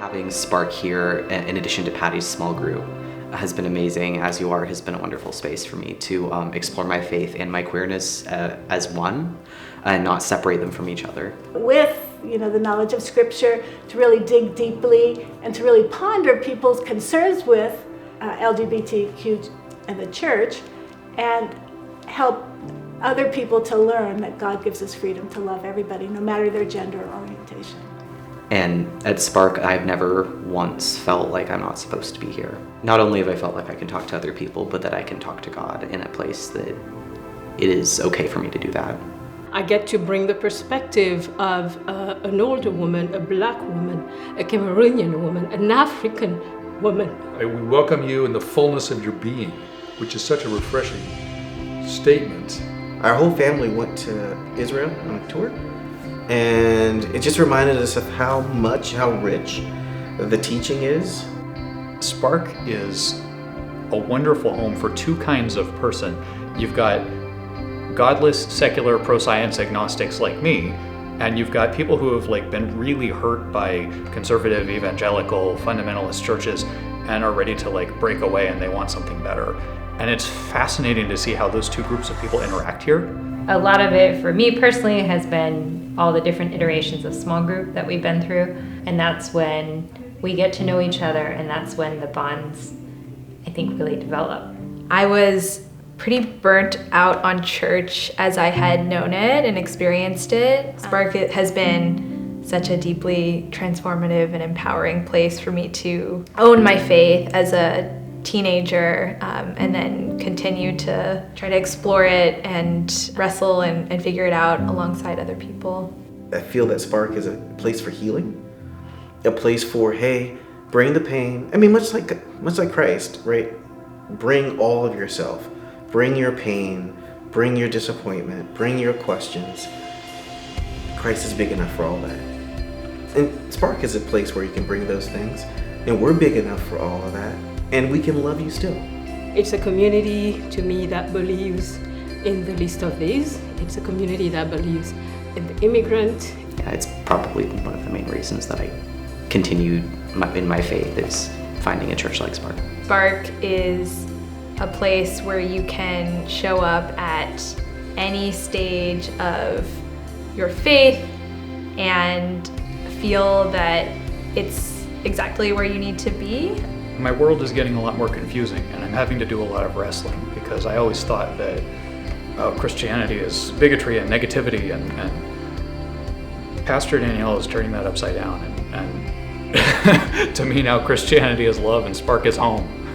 Having Spark here, in addition to Patty's small group, has been amazing. As You Are has been a wonderful space for me to explore my faith and my queerness as one, and not separate them from each other. With the knowledge of Scripture, to really dig deeply and to really ponder people's concerns with LGBTQ and the church, and help other people to learn that God gives us freedom to love everybody, no matter their gender or orientation. And at Spark, I've never once felt like I'm not supposed to be here. Not only have I felt like I can talk to other people, but that I can talk to God in a place that it is okay for me to do that. I get to bring the perspective of an older woman, a black woman, a Cameroonian woman, an African woman. We welcome you in the fullness of your being, which is such a refreshing statement. Our whole family went to Israel on a tour, and it just reminded us of how rich the teaching is. Spark is a wonderful home for two kinds of person. You've got godless, secular, pro-science agnostics like me, and you've got people who have been really hurt by conservative, evangelical, fundamentalist churches and are ready to break away, and they want something better. And it's fascinating to see how those two groups of people interact here. A lot of it for me personally has been all the different iterations of small group that we've been through, and that's when we get to know each other, and that's when the bonds, I think, really develop. I was pretty burnt out on church as I had known it and experienced it. Spark has been such a deeply transformative and empowering place for me to own my faith as a teenager, and then continue to try to explore it and wrestle and figure it out alongside other people. I feel that Spark is a place for healing, a place for, hey, bring the pain. I mean, much like Christ, right? Bring all of yourself. Bring your pain, bring your disappointment, bring your questions. Christ is big enough for all that. And Spark is a place where you can bring those things, and we're big enough for all of that, and we can love you still. It's a community, to me, that believes in the least of these. It's a community that believes in the immigrant. Yeah, it's probably one of the main reasons that I continued in my faith is finding a church like Spark. Spark is a place where you can show up at any stage of your faith and feel that it's exactly where you need to be. My world is getting a lot more confusing, and I'm having to do a lot of wrestling because I always thought that Christianity is bigotry and negativity, and Pastor Danielle is turning that upside down, and to me now Christianity is love and Spark is home.